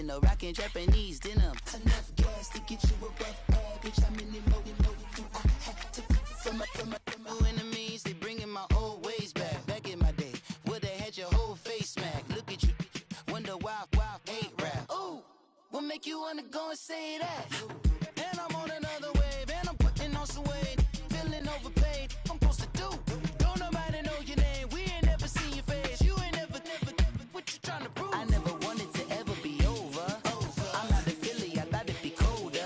No rockin' Japanese denim. Enough gas to get you above average. How many more do I have to from my enemies? They bringing my old ways back. Back in my day, where they had your whole face smacked. Look at you, wonder why hate rap. Ooh, what make you wanna go and say that? And I'm on another wave, and I'm putting on some weight. Feeling overpaid, I'm supposed to do. Don't nobody know your name. We ain't never seen your face. You ain't never. What you trying to prove? I never wanted to ever be over. I'm not a Philly, I thought it'd be colder.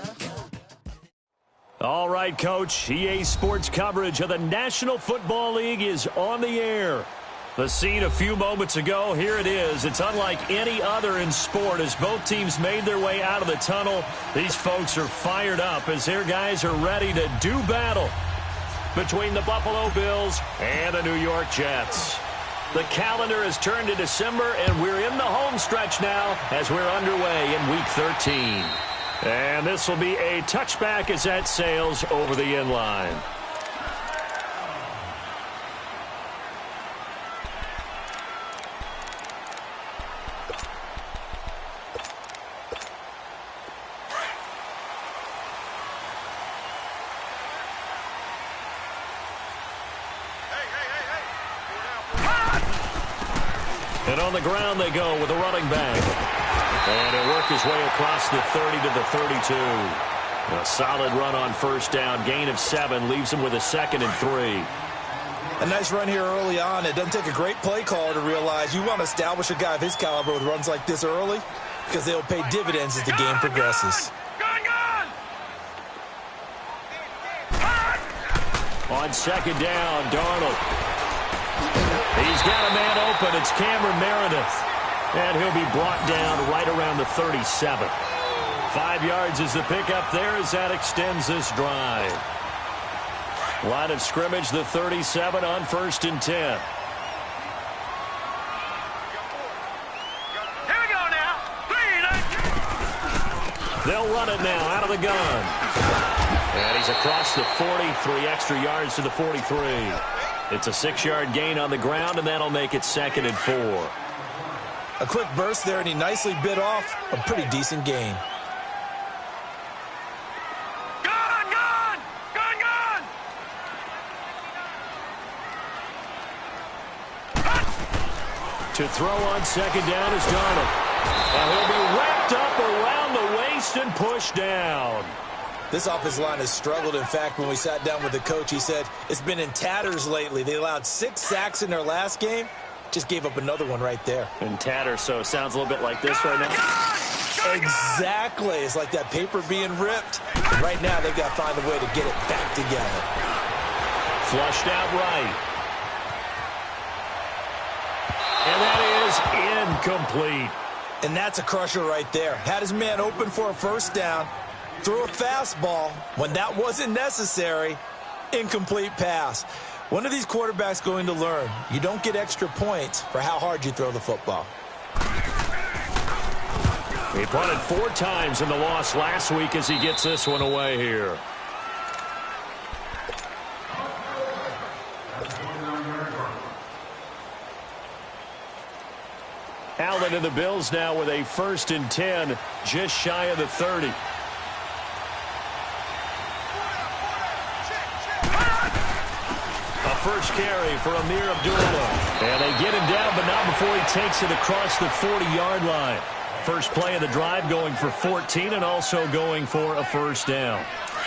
All right, Coach. EA Sports coverage of the National Football League is on the air. The scene a few moments ago, here it is. It's unlike any other in sport as both teams made their way out of the tunnel. These folks are fired up as their guys are ready to do battle between the Buffalo Bills and the New York Jets. The calendar has turned to December, and we're in the home stretch now as we're underway in Week 13. And this will be a touchback as that sails over the end line. And on the ground they go with a running back. And he'll work his way across the 30 to the 32. A solid run on first down. Gain of 7 leaves him with a 2nd and 3. A nice run here early on. It doesn't take a great play caller to realize you want to establish a guy of his caliber with runs like this early because they'll pay dividends as the game progresses. On 2nd down, Darnold. He's got a man open. It's Cameron Meredith. And he'll be brought down right around the 37. 5 yards is the pickup there as that extends this drive. Line of scrimmage, the 37 on 1st and 10. Here we go now. They'll run it now out of the gun. And he's across the 40, 3 extra yards to the 43. It's a 6-yard gain on the ground, and that'll make it 2nd and 4. A quick burst there, and he nicely bit off a pretty decent gain. To throw on 2nd down is Darnold. And he'll be wrapped up around the waist and pushed down. This offensive line has struggled. In fact, when we sat down with the coach, he said it's been in tatters lately. They allowed 6 sacks in their last game. Just gave up another one right there. In tatters, so it sounds a little bit like this right now. Exactly. It's like that paper being ripped. And right now, they've got to find a way to get it back together. Flushed out right. And that is incomplete. And that's a crusher right there. Had his man open for a first down. Threw a fastball when that wasn't necessary. Incomplete pass. When are these quarterbacks going to learn? You don't get extra points for how hard you throw the football. He punted 4 times in the loss last week as he gets this one away here. Allen and the Bills now with a 1st and 10, just shy of the 30. A first carry for Amir Abdullah. And they get him down, but not before he takes it across the 40-yard line. First play of the drive going for 14 and also going for a first down.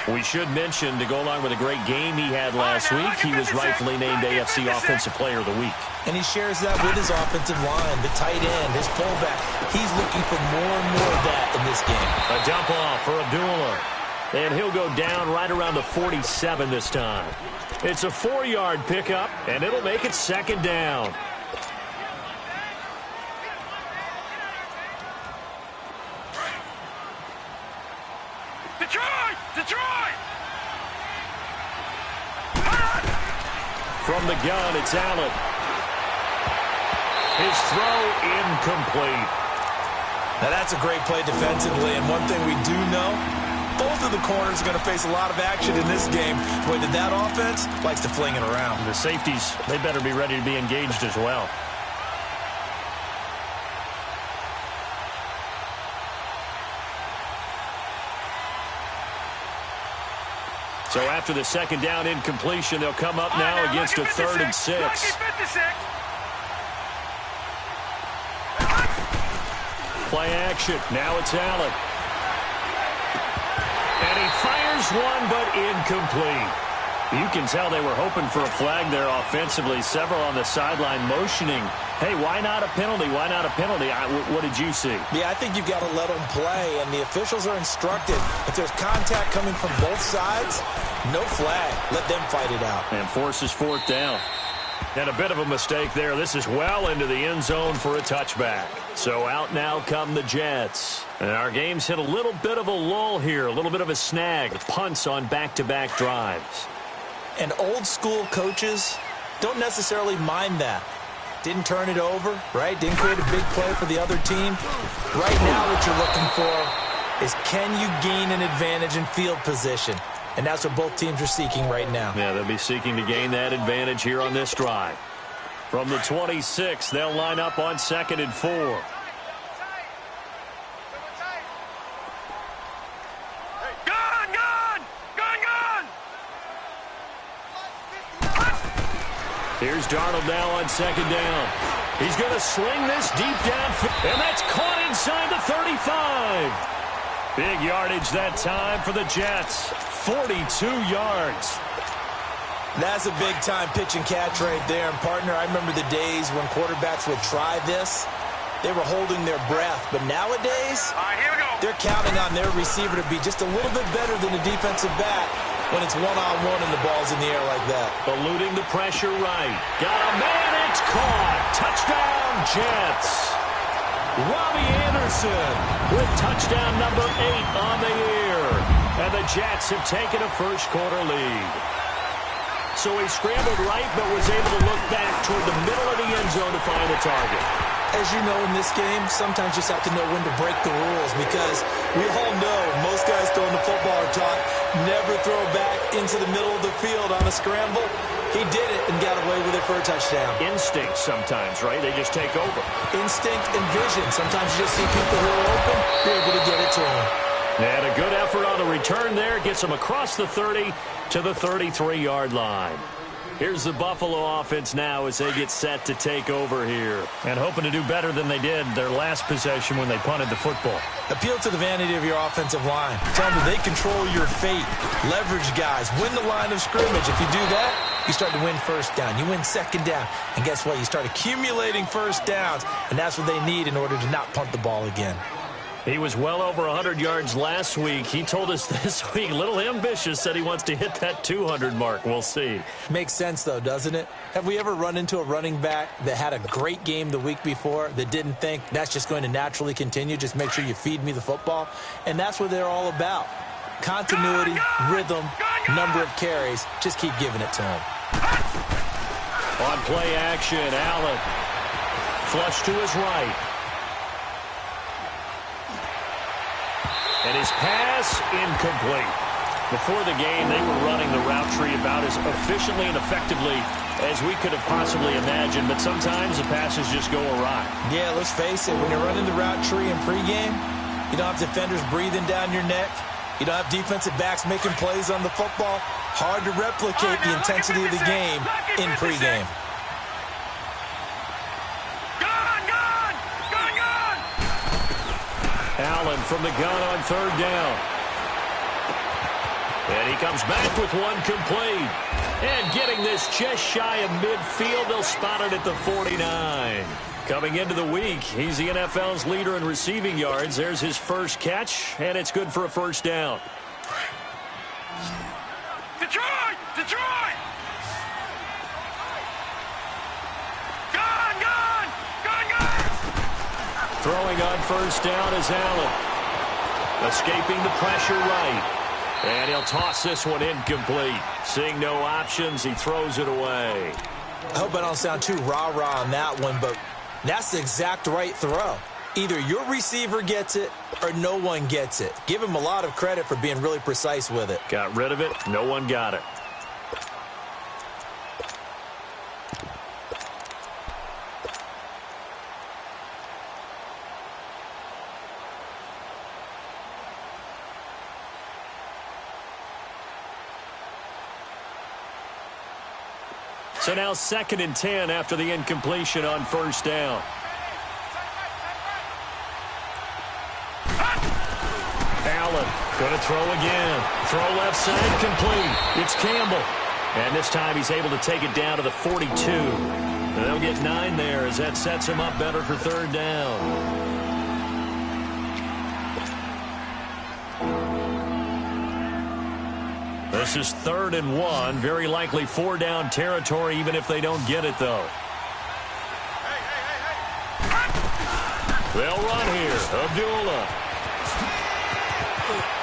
We should mention, to go along with a great game he had last week, he was rightfully named AFC Offensive Player of the Week. And he shares that with his offensive line, the tight end, his fullback. He's looking for more and more of that in this game. A dump off for Abdullah. And he'll go down right around the 47 this time. It's a 4-yard pickup, and it'll make it 2nd down. Detroit! From the gun, it's Allen. His throw incomplete. Now that's a great play defensively, and one thing we do know, both of the corners are going to face a lot of action in this game. Boy, that offense likes to fling it around. The safeties, they better be ready to be engaged as well. So after the second down incompletion, they'll come up now against a 3rd and 6. Play action. Now it's Allen. And he fires one, but incomplete. You can tell they were hoping for a flag there offensively. Several on the sideline motioning, hey, why not a penalty? Why not a penalty? What did you see? Yeah, I think you've got to let them play, and the officials are instructed. If there's contact coming from both sides, no flag. Let them fight it out. And forces 4th down. And a bit of a mistake there. This is well into the end zone for a touchback. So out now come the Jets. And our game's hit a little bit of a lull here, a little bit of a snag. Punts on back-to-back drives. And old-school coaches don't necessarily mind that. Didn't turn it over, right? Didn't create a big play for the other team. Right now what you're looking for is, can you gain an advantage in field position? And that's what both teams are seeking right now. Yeah, they'll be seeking to gain that advantage here on this drive. From the 26, they'll line up on 2nd and 4. Here's Darnold now on 2nd down. He's going to sling this deep downfield, and that's caught inside the 35. Big yardage that time for the Jets. 42 yards. That's a big-time pitch and catch right there. And, partner, I remember the days when quarterbacks would try this. They were holding their breath. But nowadays, Here we go. they're counting on their receiver to be just a little bit better than the defensive back when it's one-on-one and the ball's in the air like that. Eluding the pressure right. Got a man, it's caught. Touchdown, Jets. Robbie Anderson with touchdown number 8 on the year. And the Jets have taken a first-quarter lead. So he scrambled right but was able to look back toward the middle of the end zone to find the target. As you know, in this game, sometimes you just have to know when to break the rules, because we all know most guys throwing the football are taught never throw back into the middle of the field on a scramble. He did it and got away with it for a touchdown. Instinct sometimes, right? They just take over. Instinct and vision. Sometimes you just see people who are open, you're able to get it to them. And a good effort on the return there. Gets them across the 30 to the 33-yard line. Here's the Buffalo offense now as they get set to take over here. And hoping to do better than they did their last possession when they punted the football. Appeal to the vanity of your offensive line. Tell them they control your fate. Leverage guys. Win the line of scrimmage. If you do that, you start to win first down. You win second down. And guess what? You start accumulating first downs. And that's what they need in order to not punt the ball again. He was well over 100 yards last week. He told us this week, a little ambitious, said he wants to hit that 200 mark. We'll see. Makes sense, though, doesn't it? Have we ever run into a running back that had a great game the week before that didn't think that's just going to naturally continue? Just make sure you feed me the football. And that's what they're all about. Continuity, rhythm, number of carries. Just keep giving it to him. On play action, Allen. Flush to his right. And his pass incomplete. Before the game, they were running the route tree about as efficiently and effectively as we could have possibly imagined, but sometimes the passes just go awry. Yeah, let's face it, when you're running the route tree in pregame, you don't have defenders breathing down your neck. You don't have defensive backs making plays on the football. Hard to replicate the intensity of the game in pregame. Allen from the gun on 3rd down. And he comes back with one complete. And getting this just shy of midfield, they'll spot it at the 49. Coming into the week, he's the NFL's leader in receiving yards. There's his first catch, and it's good for a first down. Detroit! Detroit! Throwing on first down is Allen. Escaping the pressure right. And he'll toss this one incomplete. Seeing no options, he throws it away. I hope I don't sound too rah-rah on that one, but that's the exact right throw. Either your receiver gets it or no one gets it. Give him a lot of credit for being really precise with it. Got rid of it. No one got it. So now 2nd and 10 after the incompletion on first down. Allen going to throw again. Throw left side complete. It's Campbell. And this time he's able to take it down to the 42. And they'll get 9 there as that sets him up better for 3rd down. This is 3rd and 1. Very likely 4-down territory even if they don't get it, though. They'll run here. Abdullah.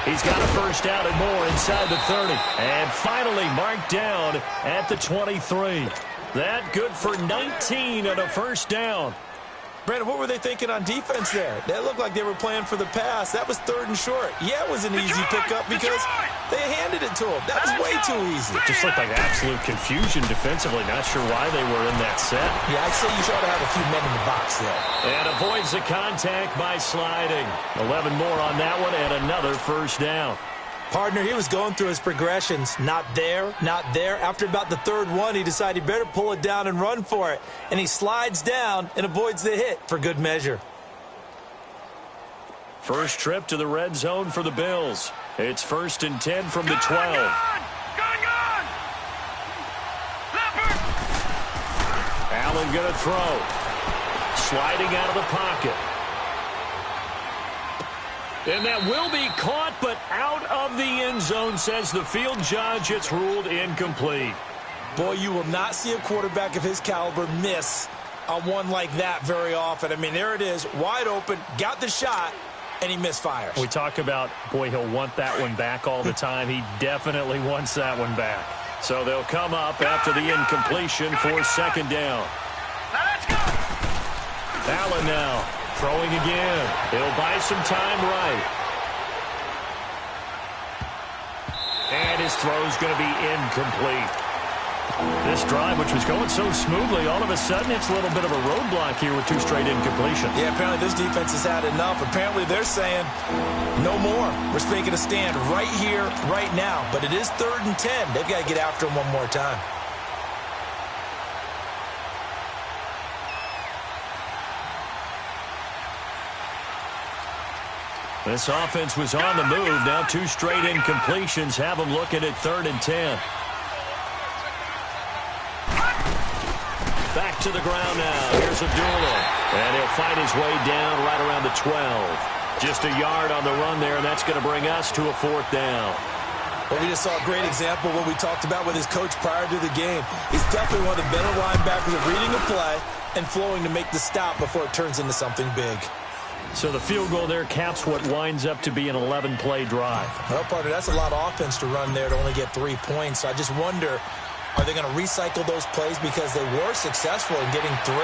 He's got a first down and more inside the 30. And finally marked down at the 23. That good for 19 and a first down. Brandon, what were they thinking on defense there? They looked like they were playing for the pass. That was 3rd and short. Yeah, it was an easy pickup because they handed it to him. That was way too easy. It just looked like absolute confusion defensively. Not sure why they were in that set. Yeah, I'd say you ought to have a few men in the box there. And avoids the contact by sliding. 11 more on that one and another first down. Partner, he was going through his progressions. Not there, not there. After about the 3rd one, he decided he better pull it down and run for it. And he slides down and avoids the hit for good measure. First trip to the red zone for the Bills. It's 1st and 10 from the 12. Gone! Leopard! Allen going to throw. Sliding out of the pocket. And that will be caught, but out of the end zone, says the field judge. It's ruled incomplete. Boy, you will not see a quarterback of his caliber miss on one like that very often. I mean, there it is, wide open, got the shot, and he misfires. We talk about, boy, he'll want that one back all the time. He definitely wants that one back. So they'll come up after the incompletion for 2nd down. Now let's go! Allen now. Throwing again. He'll buy some time right. And his throw's going to be incomplete. This drive, which was going so smoothly, all of a sudden it's a little bit of a roadblock here with 2 straight incompletions. Yeah, apparently this defense has had enough. Apparently they're saying, no more. We're making a stand right here, right now. But it is 3rd and 10. They've got to get after him one more time. This offense was on the move. Now 2 straight incompletions have them looking at 3rd and 10. Back to the ground now. Here's Abdullah. And he'll fight his way down right around the 12. Just a yard on the run there, and that's going to bring us to a 4th down. Well, we just saw a great example of what we talked about with his coach prior to the game. He's definitely one of the better linebackers at reading a play and flowing to make the stop before it turns into something big. So the field goal there caps what winds up to be an 11-play drive. Well, partner, that's a lot of offense to run there to only get 3 points. So I just wonder, are they going to recycle those plays because they were successful in getting 3?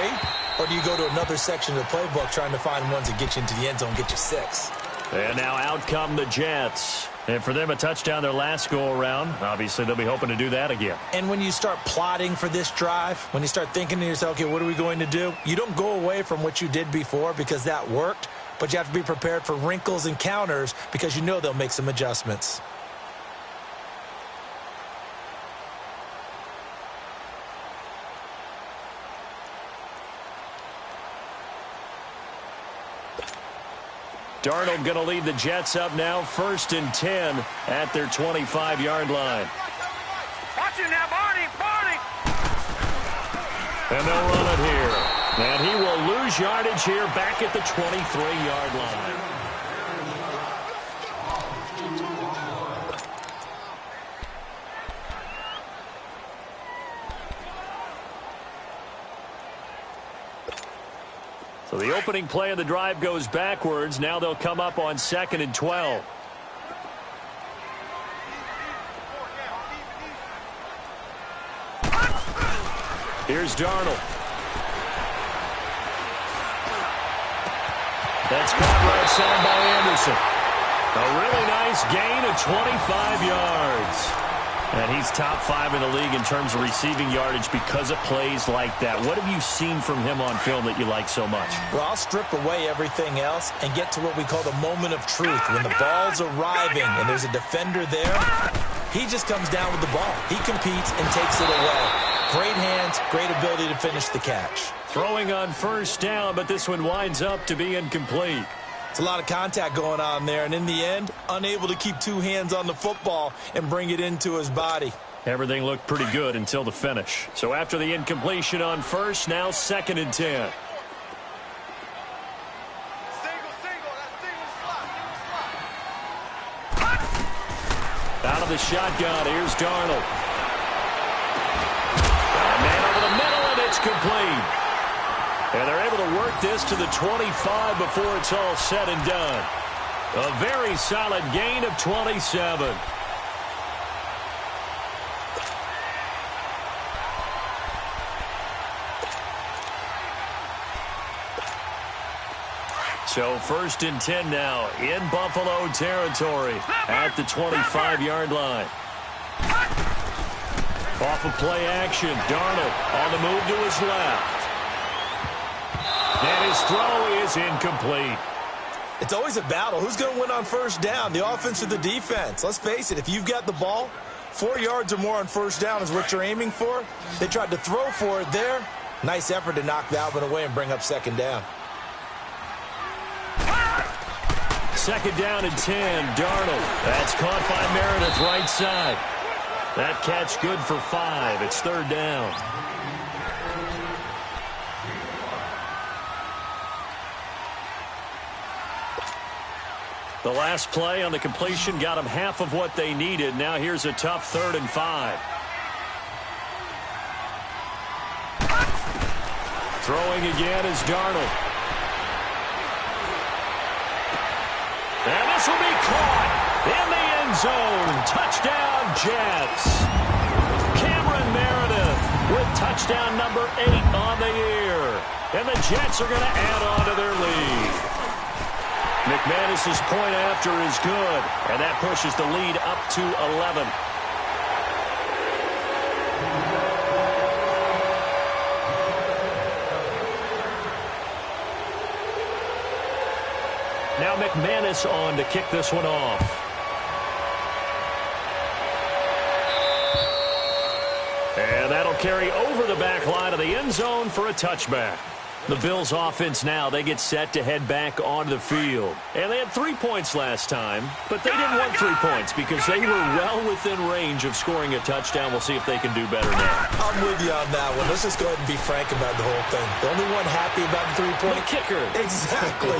Or do you go to another section of the playbook trying to find ones that get you into the end zone, get you 6? And now out come the Jets. And for them, a touchdown their last go-around. Obviously, they'll be hoping to do that again. And when you start plotting for this drive, when you start thinking to yourself, okay, what are we going to do? You don't go away from what you did before because that worked, but you have to be prepared for wrinkles and counters because you know they'll make some adjustments. Darnold going to lead the Jets up now, 1st and 10 at their 25-yard line. Watch it now, Barney! And they'll run it here. And he will lose yardage here back at the 23-yard line. So the opening play of the drive goes backwards. Now they'll come up on 2nd and 12. Here's Darnold. That's caught right side by Anderson. A really nice gain of 25 yards. And he's top 5 in the league in terms of receiving yardage because of plays like that. What have you seen from him on film that you like so much? Well, I'll strip away everything else and get to what we call the moment of truth. When the ball's arriving and there's a defender there, he just comes down with the ball. He competes and takes it away. Great hands, great ability to finish the catch. Throwing on first down, but this one winds up to be incomplete. It's a lot of contact going on there, and in the end, unable to keep two hands on the football and bring it into his body. Everything looked pretty good until the finish. So after the incompletion on first, now 2nd and 10. Out of the shotgun, here's Darnold. A man over the middle, and it's complete. And they're able to work this to the 25 before it's all said and done. A very solid gain of 27. So 1st and 10 now in Buffalo territory at the 25-yard line. Off of play action, Darnold on the move to his left. And his throw is incomplete. It's always a battle. Who's going to win on first down, the offense or the defense? Let's face it, if you've got the ball, 4 yards or more on first down is what you're aiming for. They tried to throw for it there. Nice effort to knock that one away and bring up 2nd down. 2nd down and 10, Darnold. That's caught by Meredith right side. That catch good for 5. It's 3rd down. The last play on the completion got them half of what they needed. Now here's a tough 3rd and 5. Throwing again is Darnold. And this will be caught in the end zone. Touchdown, Jets. Cameron Meredith with touchdown number 8 on the year. And the Jets are going to add on to their lead. McManus's point after is good, and that pushes the lead up to 11. Now McManus on to kick this one off. And that'll carry over the back line of the end zone for a touchback. The Bills offense now, they get set to head back onto the field. And they had 3 points last time, but they didn't want 3 points because they were well within range of scoring a touchdown. We'll see if they can do better now. I'm with you on that one. Let's just go ahead and be frank about the whole thing. The only one happy about the 3-point. The kicker. Exactly.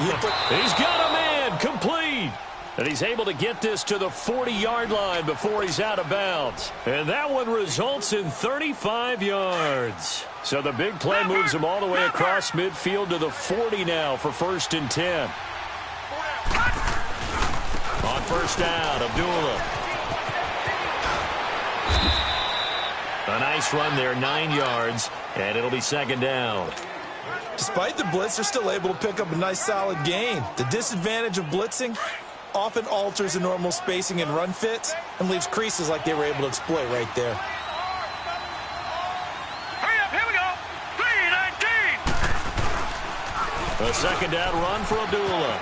He's got a man complete. And he's able to get this to the 40-yard line before he's out of bounds. And that one results in 35 yards. So the big play moves him all the way across midfield to the 40 now for 1st and 10. On first down, Abdullah. A nice run there, 9 yards, and it'll be 2nd down. Despite the blitz, they're still able to pick up a nice solid gain. The disadvantage of blitzing often alters the normal spacing and run fits and leaves creases like they were able to exploit right there. Hurry up, here we go. 3-19. A 2nd down run for Abdullah.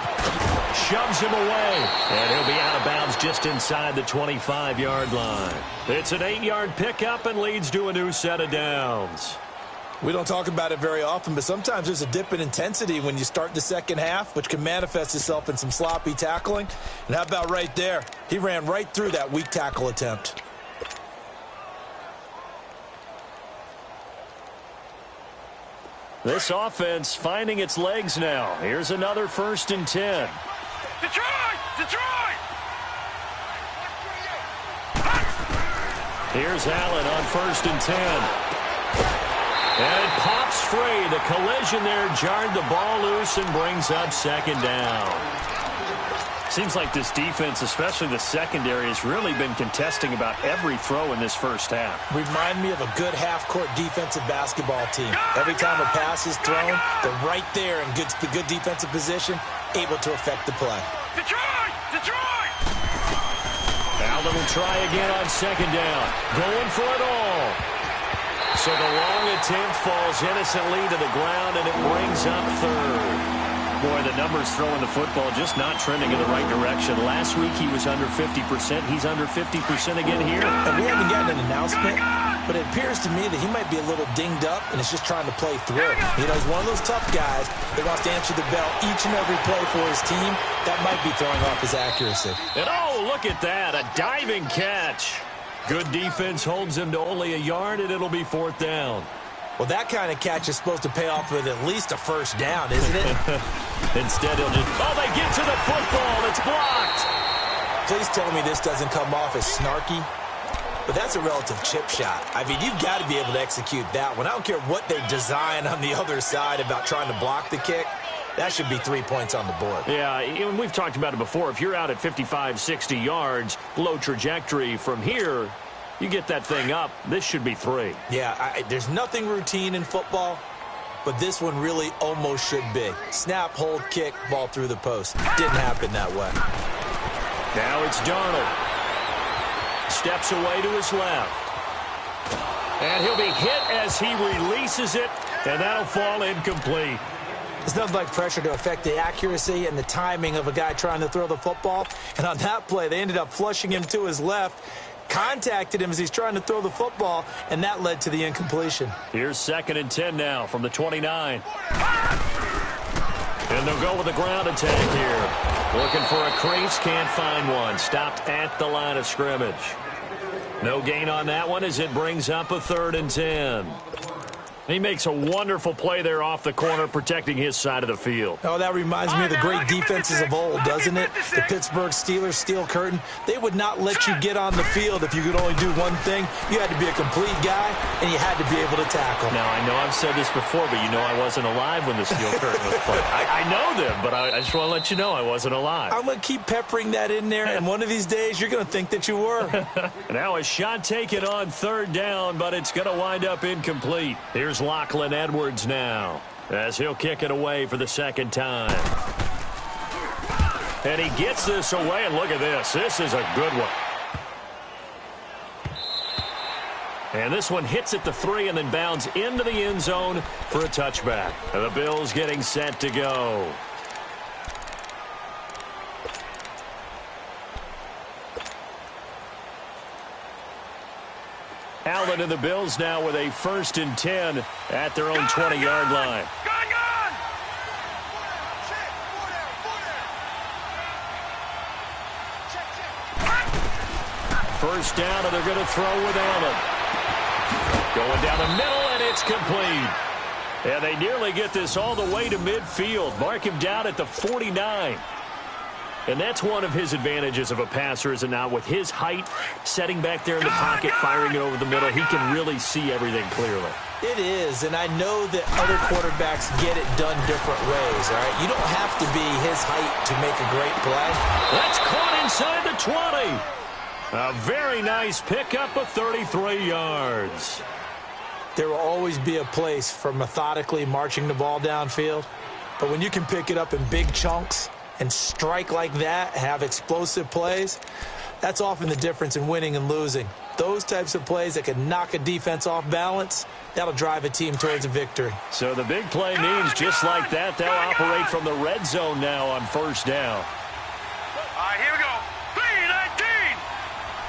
Shoves him away, and he'll be out of bounds just inside the 25-yard line. It's an 8-yard pickup and leads to a new set of downs. We don't talk about it very often, but sometimes there's a dip in intensity when you start the second half, which can manifest itself in some sloppy tackling. And how about right there? He ran right through that weak tackle attempt. This offense finding its legs now. Here's another 1st and 10. Detroit! Detroit! Here's Allen on 1st and 10. And it pops free. The collision there jarred the ball loose and brings up 2nd down. Seems like this defense, especially the secondary, has really been contesting about every throw in this first half. Remind me of a good half-court defensive basketball team. Every time a pass is thrown, they're right there in good defensive position, able to affect the play. Detroit! Detroit! Allen will try again on 2nd down. Going for it all. So the long attempt falls innocently to the ground, and it brings up 3rd. Boy, the numbers throwing the football just not trending in the right direction. Last week he was under 50%. He's under 50% again here. And we haven't gotten an announcement but it appears to me that he might be a little dinged up and is just trying to play through. You know, he's one of those tough guys that wants to answer the bell each and every play for his team. That might be throwing off his accuracy. And oh, look at that, a diving catch. Good defense holds him to only a yard, and it'll be 4th down. Well, that kind of catch is supposed to pay off with at least a first down, isn't it? Instead, he'll just, oh, they get to the football. It's blocked. Please tell me this doesn't come off as snarky. But that's a relative chip shot. I mean, you've got to be able to execute that one. I don't care what they design on the other side about trying to block the kick. That should be 3 points on the board. Yeah, and we've talked about it before. If you're out at 55, 60 yards, low trajectory from here, you get that thing up, this should be 3. Yeah, there's nothing routine in football, but this one really almost should be. Snap, hold, kick, ball through the post. Didn't happen that way. Now it's Darnold. Steps away to his left. And he'll be hit as he releases it, and that'll fall incomplete. There's nothing like pressure to affect the accuracy and the timing of a guy trying to throw the football. And on that play, they ended up flushing him to his left, contacted him as he's trying to throw the football, and that led to the incompletion. Here's 2nd and 10 now from the 29. And they'll go with a ground attack here. Looking for a crease, can't find one. Stopped at the line of scrimmage. No gain on that one as it brings up a 3rd and 10. He makes a wonderful play there off the corner, protecting his side of the field. Oh, that reminds me of the great defenses of old, doesn't it? The Pittsburgh Steelers steel curtain. They would not let you get on the field if you could only do one thing. You had to be a complete guy, and you had to be able to tackle. Now, I know I've said this before, but you know I wasn't alive when the steel curtain was put. I know them, but I just want to let you know I wasn't alive. I'm going to keep peppering that in there, and one of these days you're going to think that you were. Now a shot taken on 3rd down, but it's going to wind up incomplete. Here's Lachlan Edwards now, as he'll kick it away for the 2nd time. And he gets this away, and look at this. This is a good one. And this one hits at the 3 and then bounds into the end zone for a touchback. And the Bills getting set to go. Allen and the Bills now with a 1st and 10 at their own 20-yard line. Gone! First down, and they're going to throw with Allen. Going down the middle, and it's complete. And they nearly get this all the way to midfield. Mark him down at the 49. And that's one of his advantages of a passer, is it not? With his height, setting back there in the pocket, firing it over the middle, he can really see everything clearly. It is, and I know that other quarterbacks get it done different ways, all right? You don't have to be his height to make a great play. That's caught inside the 20. A very nice pickup of 33 yards. There will always be a place for methodically marching the ball downfield, but when you can pick it up in big chunks and strike like that, have explosive plays, that's often the difference in winning and losing. Those types of plays that can knock a defense off balance, that'll drive a team towards a victory. So the big play means just like that, they'll operate from the red zone now on 1st down. All right, here we go. 3-19!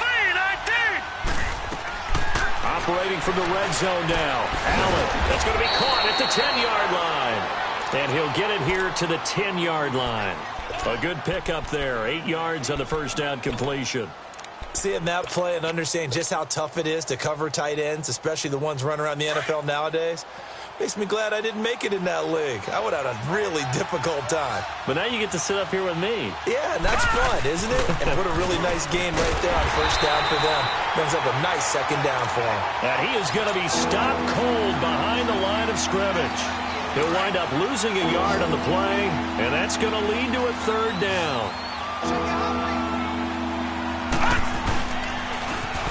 3-19! Operating from the red zone now. Allen, that's going to be caught at the 10-yard line. And he'll get it here to the 10-yard line. A good pickup there. 8 yards on the 1st down completion. Seeing that play and understanding just how tough it is to cover tight ends, especially the ones running around the NFL nowadays, makes me glad I didn't make it in that league. I would have had a really difficult time. But now you get to sit up here with me. Yeah, and that's fun, isn't it? And what a really nice gain right there on 1st down for them. Brings up a nice 2nd down for him. And he is going to be stopped cold behind the line of scrimmage. He'll wind up losing a yard on the play, and that's going to lead to a 3rd down.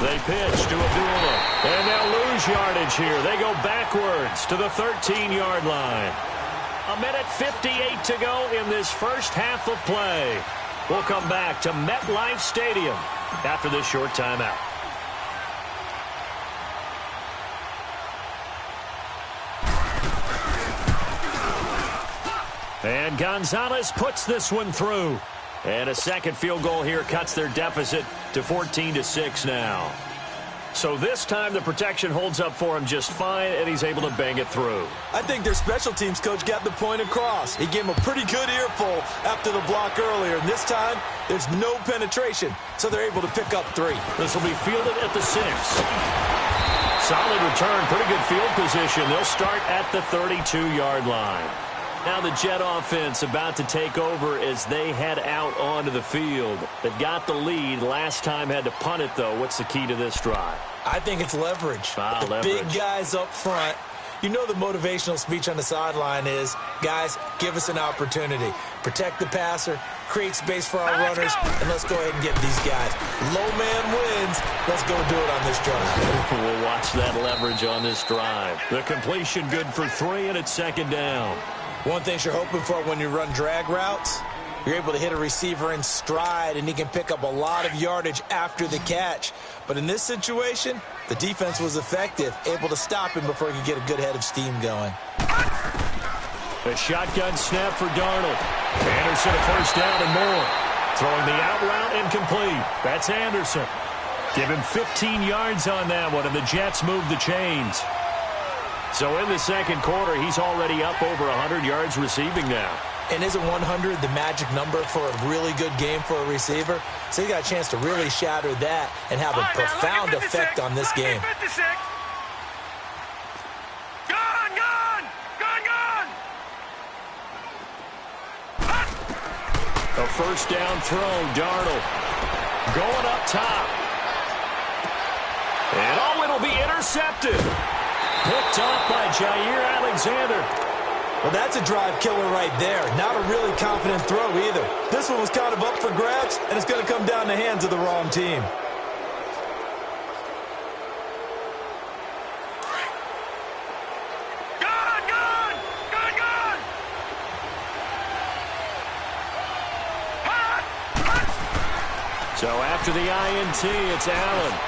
They pitch to Abdullah, and they'll lose yardage here. They go backwards to the 13-yard line. 1:58 to go in this first half of play. We'll come back to MetLife Stadium after this short timeout. And Gonzalez puts this one through. And a second field goal here cuts their deficit to 14-6 now. So this time the protection holds up for him just fine, and he's able to bang it through. I think their special teams coach got the point across. He gave him a pretty good earful after the block earlier, and this time there's no penetration, so they're able to pick up 3. This will be fielded at the 6. Solid return, pretty good field position. They'll start at the 32-yard line. Now the Jet offense about to take over as they head out onto the field. They've got the lead. Last time had to punt it, though. What's the key to this drive? I think it's leverage. Leverage. Big guys up front. You know the motivational speech on the sideline is, guys, give us an opportunity. Protect the passer, create space for our runners, and let's go ahead and get these guys. Low man wins. Let's go do it on this drive. We'll watch that leverage on this drive. The completion good for 3, and it's second down. One thing you're hoping for when you run drag routes, you're able to hit a receiver in stride, and he can pick up a lot of yardage after the catch. But in this situation, the defense was effective, able to stop him before he could get a good head of steam going. A shotgun snap for Darnold. Anderson a first down and more. Throwing the out route incomplete. That's Anderson. Give him 15 yards on that one, and the Jets move the chains. So in the second quarter, he's already up over 100 yards receiving now. And isn't 100 the magic number for a really good game for a receiver? So he got a chance to really shatter that and have a profound effect on this game. A first down throw, Darnold. Going up top. And it'll be intercepted. Picked off by Jair Alexander. Well, that's a drive killer right there. Not a really confident throw either. This one was kind of up for grabs, and it's going to come down the hands of the wrong team. So after the INT, it's Allen.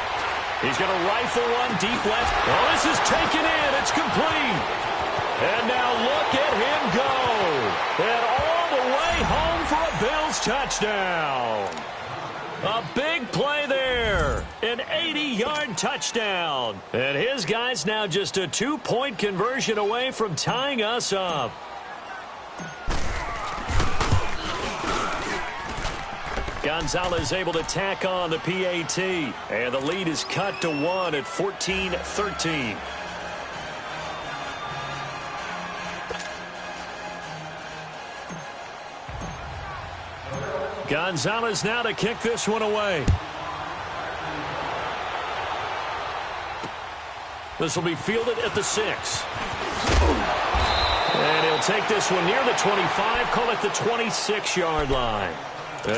He's going to rifle one deep left. Oh, this is taken in. It's complete. And now look at him go. And all the way home for a Bills touchdown. A big play there. An 80-yard touchdown. And his guy's now just a 2-point conversion away from tying us up. Gonzalez able to tack on the PAT. And the lead is cut to 1 at 14-13. Gonzalez now to kick this one away. This will be fielded at the 6. And he'll take this one near the 25, call it the 26-yard line.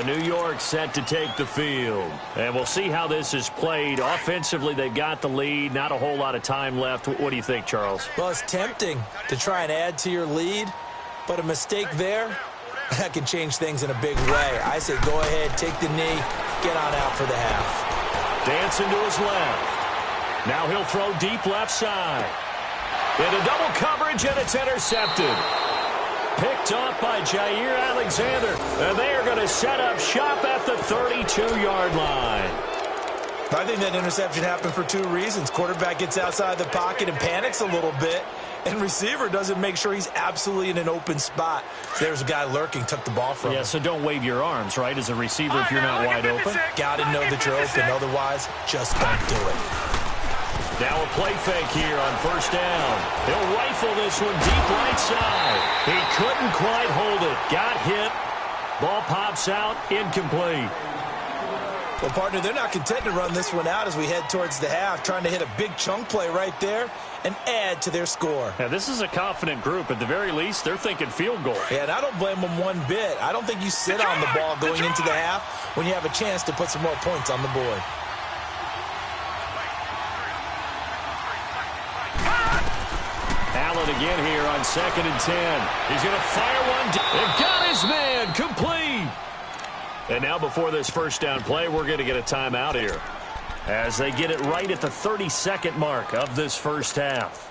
New York set to take the field. And we'll see how this is played. Offensively, they've got the lead. Not a whole lot of time left. What do you think, Charles? Well, it's tempting to try and add to your lead, but a mistake there, that can change things in a big way. I say go ahead, take the knee, get on out for the half. Dancing to his left. Now he'll throw deep left side. Into double coverage, and it's intercepted. Picked off by Jair Alexander. And they are going to set up shop at the 32-yard line. I think that interception happened for 2 reasons. Quarterback gets outside the pocket and panics a little bit. And receiver doesn't make sure he's absolutely in an open spot. So there's a guy lurking, took the ball from him. Yeah, so don't wave your arms, right, as a receiver if you're not wide open. Got to know that you're open. Otherwise, just don't do it. Now a play fake here on first down. He'll rifle this one deep right side. He couldn't quite hold it. Got hit. Ball pops out. Incomplete. Well, partner, they're not content to run this one out as we head towards the half, trying to hit a big chunk play right there and add to their score. Now, this is a confident group. At the very least, they're thinking field goal. Yeah, and I don't blame them one bit. I don't think you sit on the ball going into the half when you have a chance to put some more points on the board. Allen again here on 2nd and 10. He's going to fire one. And got his man complete. And now before this first down play, we're going to get a timeout here as they get it right at the 32nd mark of this first half.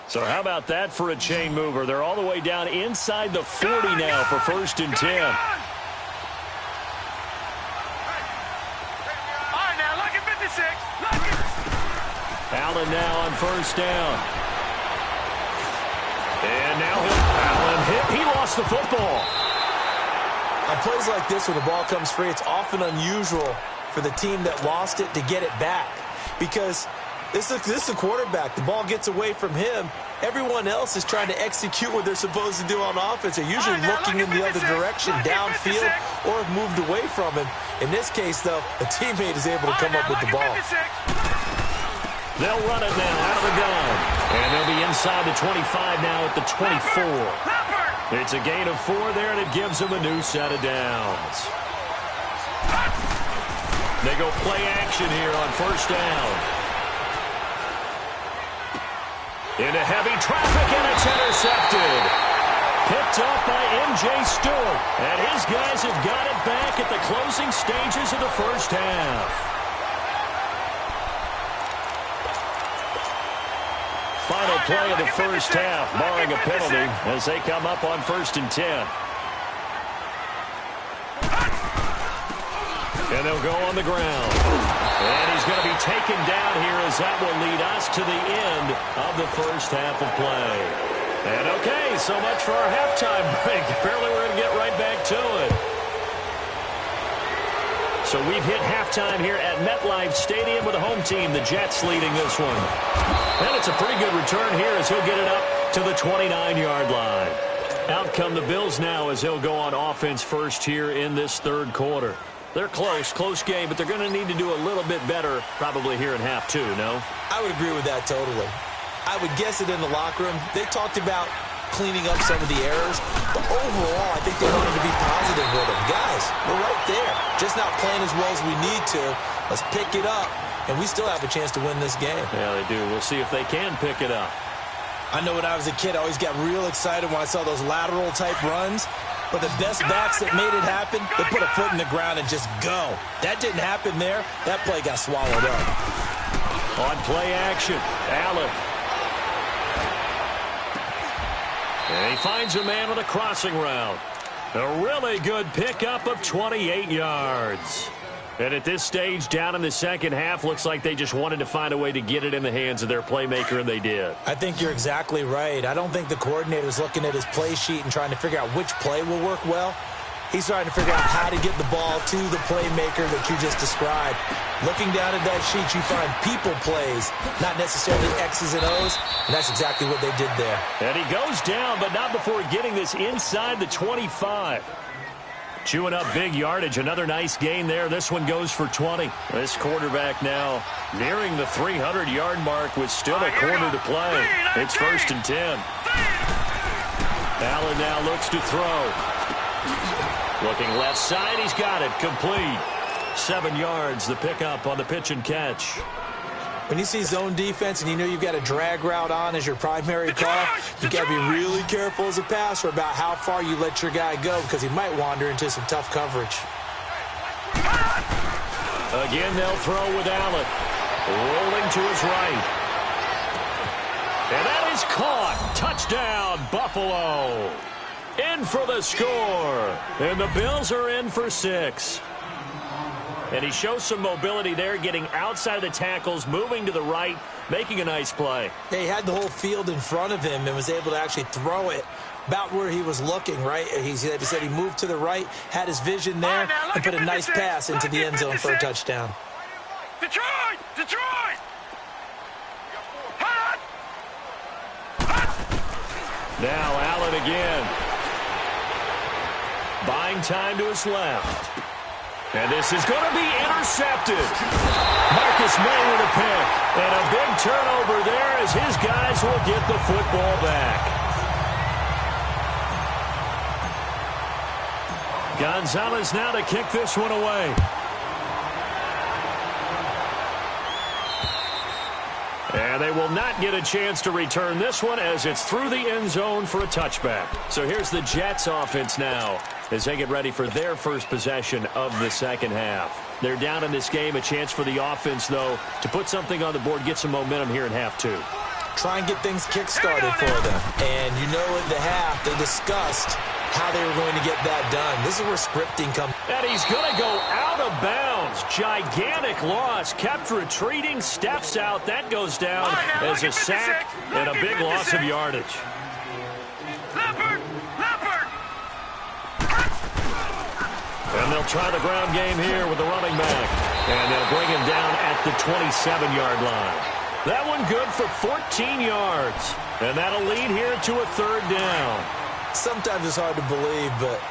So how about that for a chain mover? They're all the way down inside the 40 now for 1st and 10. Allen now on first down. And now Allen hit. He lost the football. On plays like this where the ball comes free, it's often unusual for the team that lost it to get it back. Because this is the quarterback. The ball gets away from him. Everyone else is trying to execute what they're supposed to do on offense. They're usually looking in the other direction, downfield, or have moved away from him. In this case, though, a teammate is able to come up with the ball. They'll run it now out of the gun. And they'll be inside the 25 now at the 24. It's a gain of 4 there, and it gives them a new set of downs. They go play action here on first down. Into heavy traffic, and it's intercepted. Picked up by M.J. Stewart. And his guys have got it back at the closing stages of the first half. Final play of the first half, barring a penalty, as they come up on 1st and 10. And they'll go on the ground. And he's going to be taken down here as that will lead us to the end of the first half of play. And okay, so much for our halftime break. Apparently we're going to get right back to it. So we've hit halftime here at MetLife Stadium with the home team, the Jets, leading this one. And it's a pretty good return here as he'll get it up to the 29-yard line. Out come the Bills now as they'll go on offense first here in this third quarter. They're close game, but they're going to need to do a little bit better probably here in half two, no? I would agree with that totally. I would guess it in the locker room. They talked about cleaning up some of the errors, but overall, I think they wanted to be positive with them. Guys, we're right there. Just not playing as well as we need to. Let's pick it up, and we still have a chance to win this game. Yeah, they do. We'll see if they can pick it up. I know when I was a kid, I always got real excited when I saw those lateral-type runs. But the best backs that made it happen, they put a foot in the ground and just go. That didn't happen there. That play got swallowed up. On play action, Allen. And he finds a man with a crossing route. A really good pickup of 28 yards. And at this stage, down in the second half, looks like they just wanted to find a way to get it in the hands of their playmaker, and they did. I think you're exactly right. I don't think the coordinator's looking at his play sheet and trying to figure out which play will work well. He's trying to figure out how to get the ball to the playmaker that you just described. Looking down at that sheet, you find people plays, not necessarily X's and O's, and that's exactly what they did there. And he goes down, but not before getting this inside the 25. Chewing up big yardage. Another nice gain there. This one goes for 20. This quarterback now nearing the 300-yard mark with still a quarter to play. It's 1st and 10. Allen now looks to throw. Looking left side. He's got it. Complete. 7 yards, the pickup on the pitch and catch. When you see zone defense and you know you've got a drag route on as your primary call, you've got to be really careful as a passer about how far you let your guy go because he might wander into some tough coverage. Again, they'll throw with Allen. Rolling to his right. And that is caught. Touchdown, Buffalo. In for the score. And the Bills are in for 6. And he shows some mobility there, getting outside of the tackles, moving to the right, making a nice play. Yeah, he had the whole field in front of him and was able to actually throw it about where he was looking, right? He said he moved to the right, had his vision there, and put a nice pass into the end zone for a touchdown. Detroit! Detroit! Now Allen again. Buying time to his left. And this is going to be intercepted. Marcus May with a pick. And a big turnover there as his guys will get the football back. Gonzalez now to kick this one away. And they will not get a chance to return this one as it's through the end zone for a touchback. So here's the Jets offense now as they get ready for their first possession of the second half. They're down in this game. A chance for the offense, though, to put something on the board, get some momentum here in half two. try and get things kick-started for them. And you know in the half, they discussed how they were going to get that done. This is where scripting comes. And he's going to go out of bounds. Gigantic loss. Kept retreating, steps out. That goes down as a sack and a big loss of yardage. And they'll try the ground game here with the running back. And they'll bring him down at the 27-yard line. That one good for 14 yards. And that'll lead here to a third down. Sometimes it's hard to believe, but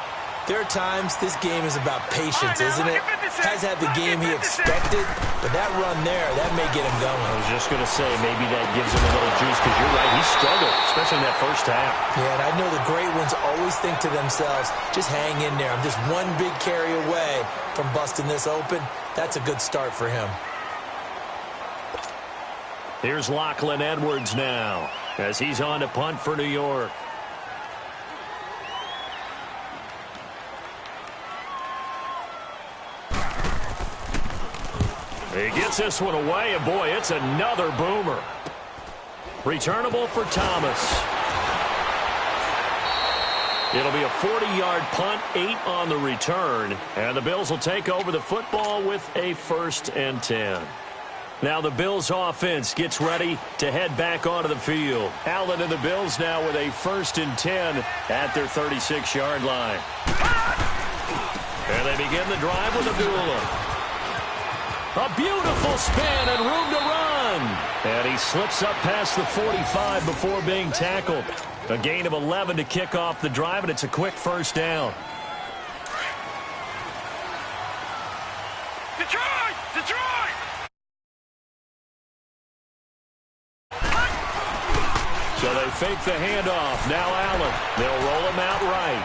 there are times this game is about patience, isn't it? Has had the game he expected, but that run there, that may get him going. I was just going to say, maybe that gives him a little juice, because you're right, he struggled, especially in that first half. Yeah, and I know the great ones always think to themselves, just hang in there. I'm just one big carry away from busting this open. That's a good start for him. Here's Lachlan Edwards now, as he's on to punt for New York. He gets this one away, and boy, it's another boomer. Returnable for Thomas. It'll be a 40-yard punt, 8 on the return, and the Bills will take over the football with a 1st and 10. Now the Bills offense gets ready to head back onto the field. Allen and the Bills now with a 1st and 10 at their 36-yard line. And they begin the drive with Abdullah. A beautiful spin and room to run. And he slips up past the 45 before being tackled. A gain of 11 to kick off the drive, and it's a quick 1st down. Detroit! Detroit! So they fake the handoff. Now Allen. They'll roll him out right.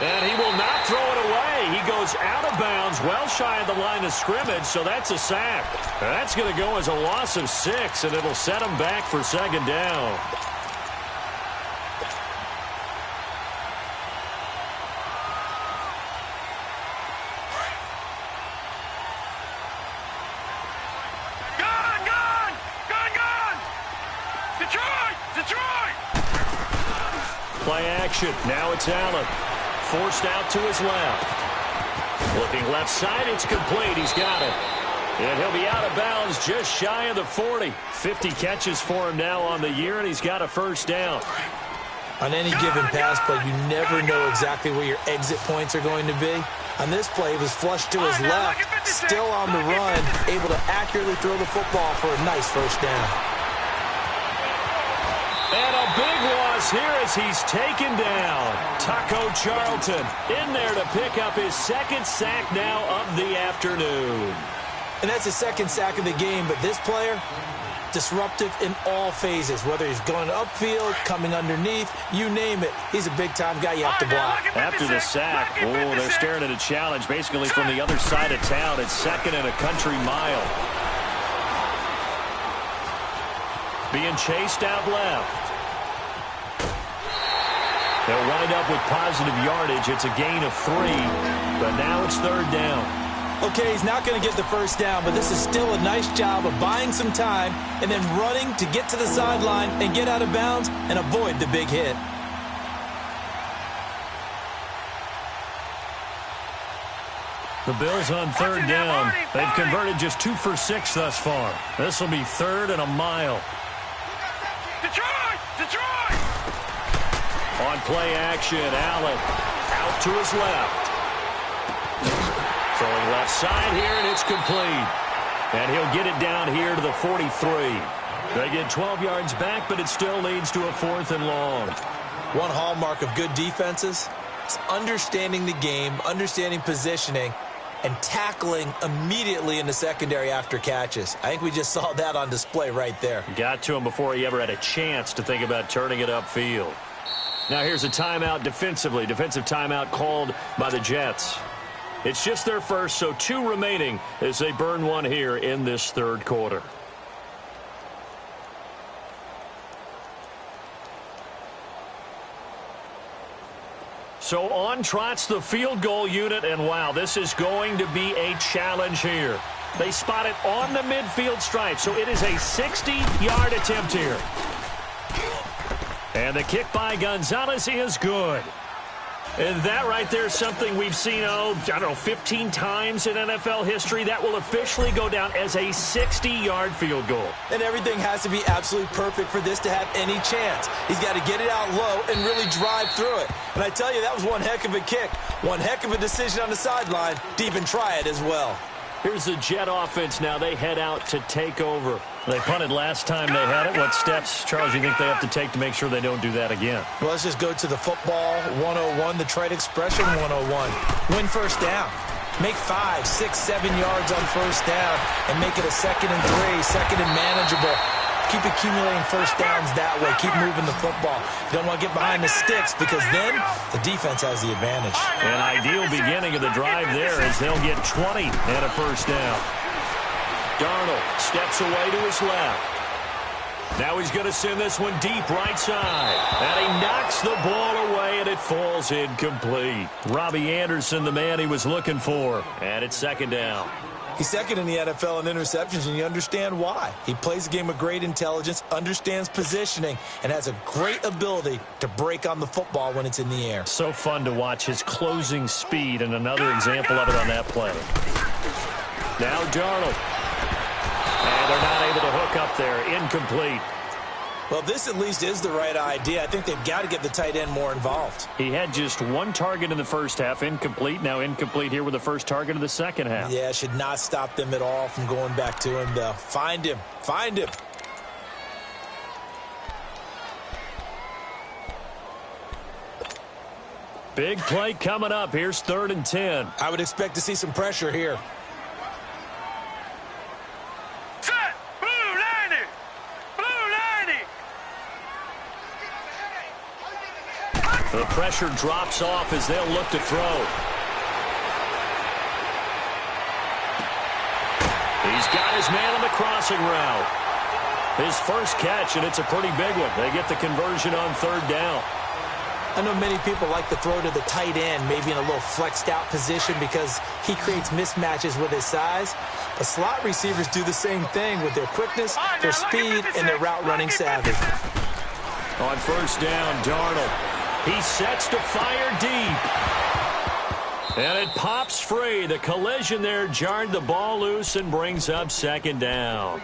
And he will not throw it away. He goes out of bounds, well shy of the line of scrimmage, so that's a sack. That's going to go as a loss of 6, and it'll set him back for 2nd down. Gone! Detroit! Detroit! Play action. Now it's Allen. Forced out to his left. Looking left side, it's complete. He's got it. And he'll be out of bounds just shy of the 40. 50 catches for him now on the year, and he's got a 1st down. On any given pass play, you never know exactly where your exit points are going to be. On this play, it was flushed to his left, still on the run, able to accurately throw the football for a nice 1st down. And a big loss here as he's taken down. Taco Charlton in there to pick up his 2nd sack now of the afternoon. And that's his 2nd sack of the game, but this player, disruptive in all phases, whether he's going upfield, coming underneath, you name it. He's a big-time guy you have to block. After the sack, they're staring at a challenge basically from the other side of town. It's 2nd and a country mile. Being chased out left. They'll wind up with positive yardage. It's a gain of 3, but now it's 3rd down. Okay, he's not going to get the 1st down, but this is still a nice job of buying some time and then running to get to the sideline and get out of bounds and avoid the big hit. The Bills on 3rd down. They've converted just 2 for 6 thus far. This will be 3rd and a mile. Detroit! Detroit! On play action, Allen out to his left. Throwing left side here, and it's complete. And he'll get it down here to the 43. They get 12 yards back, but it still leads to a 4th and long. One hallmark of good defenses is understanding the game, understanding positioning, and tackling immediately in the secondary after catches. I think we just saw that on display right there. Got to him before he ever had a chance to think about turning it upfield. Now here's a timeout defensively. Defensive timeout called by the Jets. It's just their first, so 2 remaining as they burn one here in this 3rd quarter. So on trots the field goal unit, and wow, this is going to be a challenge here. They spot it on the midfield stripe, so it is a 60-yard attempt here. And the kick by Gonzalez is good. And that right there is something we've seen, 15 times in NFL history. That will officially go down as a 60-yard field goal. And everything has to be absolutely perfect for this to have any chance. He's got to get it out low and really drive through it. And I tell you, that was one heck of a kick. One heck of a decision on the sideline to even try it as well. Here's the Jet offense now. They head out to take over. They punted last time they had it. What steps, Charles, you think they have to take to make sure they don't do that again? Well, let's just go to the football 101, the trade expression 101. Win first down. Make 5, 6, 7 yards on first down and make it a 2nd and 3, second and manageable. Keep accumulating first downs that way. Keep moving the football. You don't want to get behind the sticks because then the defense has the advantage. An ideal beginning of the drive there as they'll get 20 and a first down. Darnold steps away to his left. Now he's going to send this one deep right side. And he knocks the ball away, and it falls incomplete. Robbie Anderson, the man he was looking for. And it's second down. He's second in the NFL in interceptions, and you understand why. He plays a game of great intelligence, understands positioning, and has a great ability to break on the football when it's in the air. So fun to watch his closing speed, and another example of it on that play. Now Darnold. And they're not able to hook up there. Incomplete. Well, this at least is the right idea. I think they've got to get the tight end more involved. He had just one target in the first half, incomplete. Now incomplete here with the first target of the second half. Yeah, should not stop them at all from going back to him, though. Find him. Find him. Big play coming up. Here's 3rd and 10. I would expect to see some pressure here. The pressure drops off as they'll look to throw. He's got his man on the crossing route. His first catch, and it's a pretty big one. They get the conversion on 3rd down. I know many people like to throw to the tight end, maybe in a little flexed out position because he creates mismatches with his size. But slot receivers do the same thing with their quickness, their speed, and their route running savvy. On first down, Darnold. He sets to fire deep. And it pops free. The collision there jarred the ball loose and brings up 2nd down.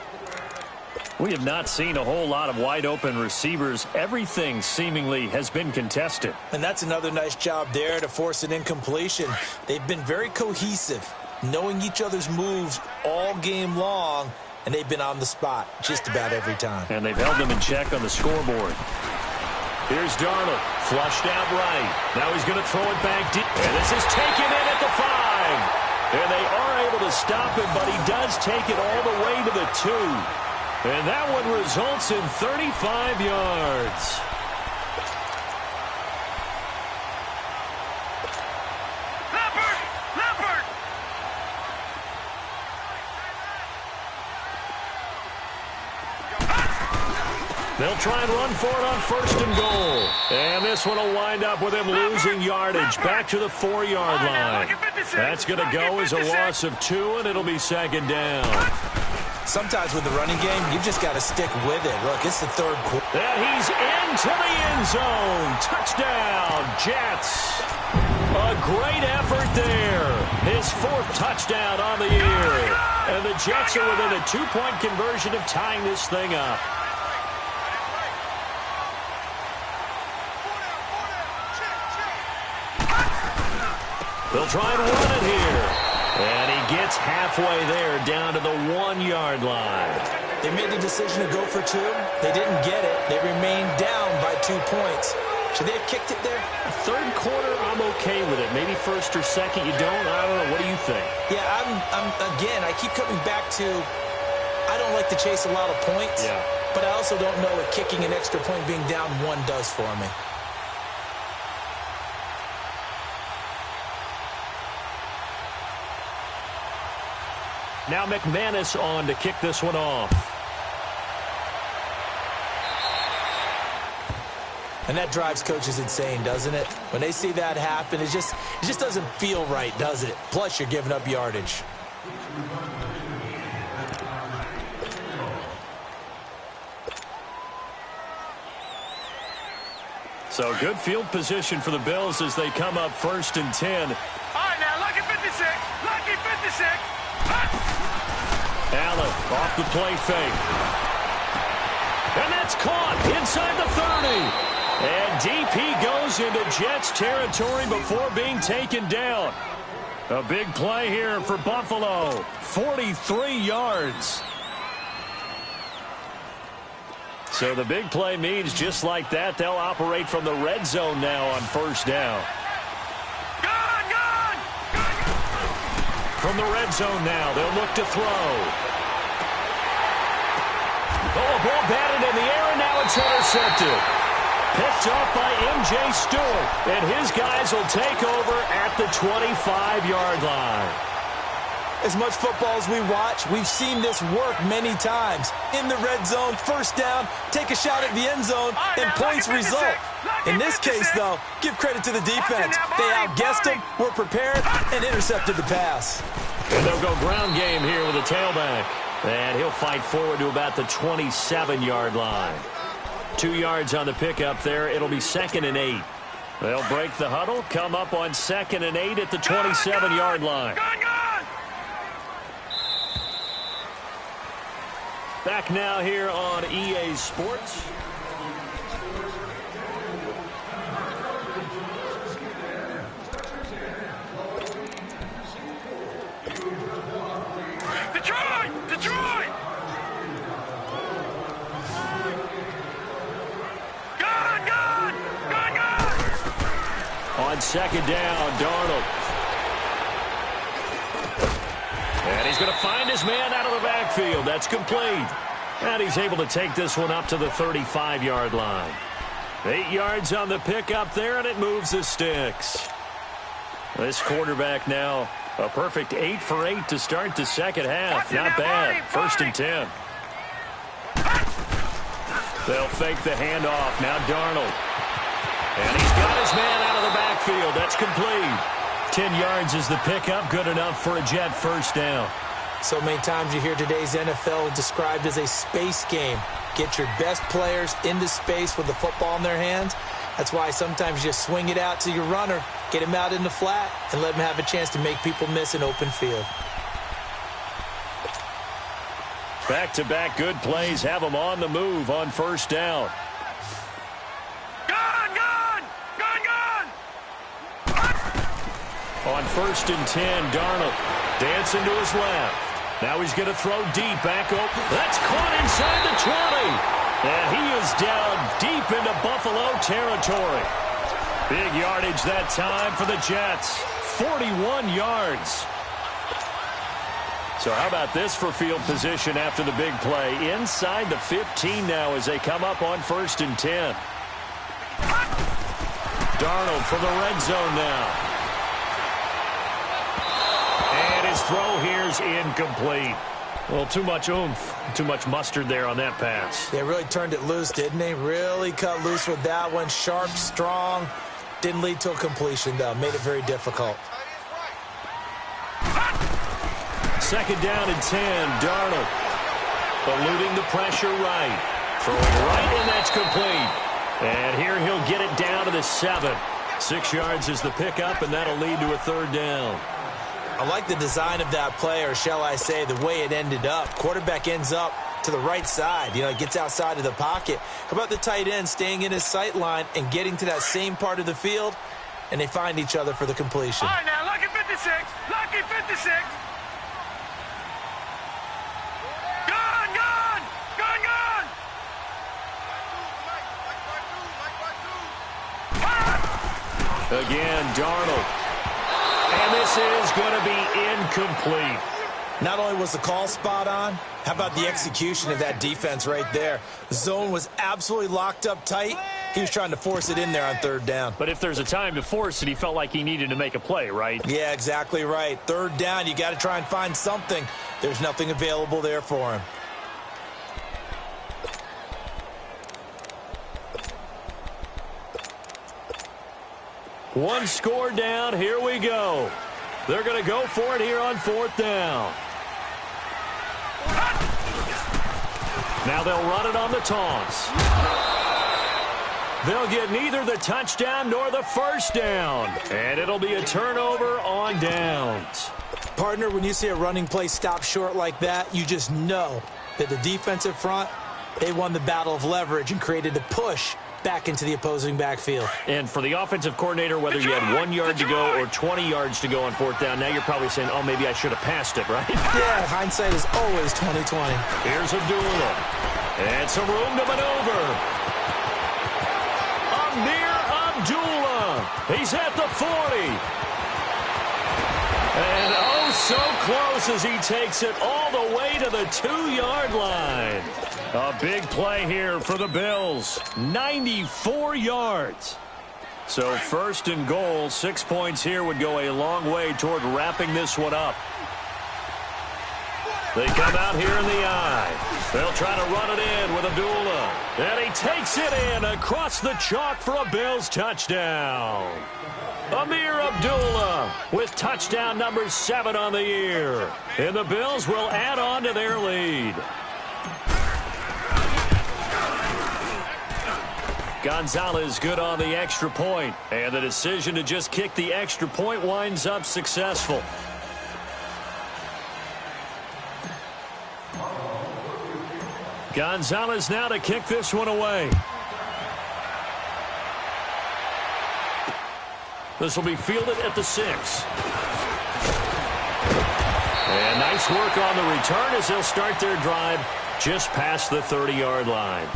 We have not seen a whole lot of wide-open receivers. Everything seemingly has been contested. And that's another nice job there to force an incompletion. They've been very cohesive, knowing each other's moves all game long, and they've been on the spot just about every time. And they've held them in check on the scoreboard. Here's Darnold, flushed out right. Now he's going to throw it back deep. And this is taken in at the 5. And they are able to stop him, but he does take it all the way to the 2. And that one results in 35 yards. They'll try and run for it on 1st and goal. And this one will wind up with him losing yardage back to the 4-yard line. That's going to go as a loss of 2, and it'll be 2nd down. Sometimes with the running game, you've just got to stick with it. Look, it's the 3rd quarter. And he's into the end zone. Touchdown, Jets. A great effort there. His 4th touchdown on the year. And the Jets are within a 2-point conversion of tying this thing up. They'll try and run it here. And he gets halfway there down to the 1-yard line. They made the decision to go for 2. They didn't get it. They remained down by 2 points. Should they have kicked it there? 3rd quarter, I'm okay with it. Maybe 1st or 2nd, you don't? I don't know. What do you think? Yeah, again, I keep coming back to I don't like to chase a lot of points. Yeah. But I also don't know what kicking an extra point being down 1 does for me. Now McManus on to kick this one off. And that drives coaches insane, doesn't it? When they see that happen, it just doesn't feel right, does it? Plus, you're giving up yardage. So good field position for the Bills as they come up 1st and 10. All right, now, lucky 56. Lucky 56. Allen off the play fake. And that's caught inside the 30. And DP goes into Jets territory before being taken down. A big play here for Buffalo. 43 yards. So the big play means just like that, they'll operate from the red zone now on 1st down. From the red zone now, they'll look to throw. Oh, a ball batted in the air, and now it's intercepted. Picked off by M.J. Stewart, and his guys will take over at the 25-yard line. As much football as we watch, we've seen this work many times. In the red zone, 1st down, take a shot at the end zone, and points result. In this case, though, give credit to the defense. They outguessed them, were prepared, and intercepted the pass. And they'll go ground game here with a tailback. And he'll fight forward to about the 27-yard line. 2 yards on the pickup there. It'll be 2nd and 8. They'll break the huddle, come up on 2nd and 8 at the 27-yard line. Back now here on EA Sports. Detroit! Detroit! Gun! On 2nd down, Darnold. And he's going to find his man out of the backfield. That's complete. And he's able to take this one up to the 35-yard line. 8 yards on the pickup there, and it moves the sticks. This quarterback now, a perfect 8 for 8 to start the second half. Not bad. 1st and 10. They'll fake the handoff. Now Darnold. And he's got his man out of the backfield. That's complete. 10 yards is the pickup. Good enough for a Jet 1st down. So many times you hear today's NFL described as a space game. Get your best players into space with the football in their hands. That's why sometimes you swing it out to your runner, get him out in the flat, and let him have a chance to make people miss an open field. Back-to-back good plays have them on the move on 1st down. On 1st and 10, Darnold dancing to his left. Now he's going to throw deep back open. That's caught inside the 20. And he is down deep into Buffalo territory. Big yardage that time for the Jets. 41 yards. So how about this for field position after the big play? Inside the 15 now as they come up on 1st and 10. Darnold from the red zone now. His throw here's incomplete. Well, too much oomph, too much mustard there on that pass. They really turned it loose, didn't they? Really cut loose with that one. Sharp, strong. Didn't lead to a completion, though. Made it very difficult. 2nd down and 10. Darnold eluding the pressure right. Throwing right, and that's complete. And here he'll get it down to the 7. 6 yards is the pickup, and that'll lead to a 3rd down. I like the design of that play, or shall I say the way it ended up. Quarterback ends up to the right side. You know, he gets outside of the pocket. How about the tight end staying in his sight line and getting to that same part of the field, and they find each other for the completion. All right, now, lucky 56. Lucky 56. Again, Darnold. And this is going to be incomplete. Not only was the call spot on, how about the execution of that defense right there? The zone was absolutely locked up tight. He was trying to force it in there on 3rd down. But if there's a time to force it, he felt like he needed to make a play, right? Yeah, exactly right. 3rd down, you got to try and find something. There's nothing available there for him. One score down. Here we go. They're going to go for it here on 4th down. Now they'll run it on the toss. They'll get neither the touchdown nor the first down. And it'll be a turnover on downs. Partner, when you see a running play stop short like that, you just know that the defensive front, they won the battle of leverage and created a push back into the opposing backfield. And for the offensive coordinator, whether you had 1 yard to go or 20 yards to go on fourth down, now you're probably saying, oh, maybe I should have passed it, right? Yeah, hindsight is always 20/20. Here's Abdullah. And some room to maneuver. Amir Abdullah. He's at the 40. And oh, so close as he takes it all the way to the 2-yard line. A big play here for the Bills. 94 yards. So first and goal, 6 points here would go a long way toward wrapping this one up. They come out here in the eye. They'll try to run it in with Abdullah. And he takes it in across the chalk for a Bills touchdown. Amir Abdullah with touchdown number 7 on the year. And the Bills will add on to their lead. Gonzalez good on the extra point. And the decision to just kick the extra point winds up successful. Gonzalez now to kick this one away. This will be fielded at the 6. And nice work on the return as they'll start their drive just past the 30-yard line.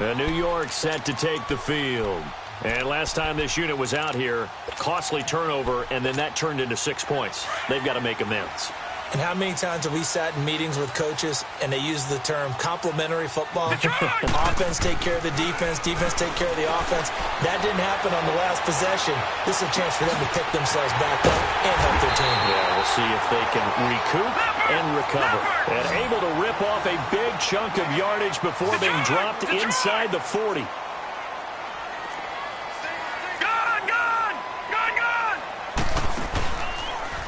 And New York set to take the field. And last time this unit was out here, costly turnover, and then that turned into 6 points. They've got to make amends. And how many times have we sat in meetings with coaches and they use the term complementary football? Offense take care of the defense, defense take care of the offense. That didn't happen on the last possession. This is a chance for them to pick themselves back up and help their team. Yeah, we'll see if they can recoup and recover. And able to rip off a big chunk of yardage before being dropped inside the 40.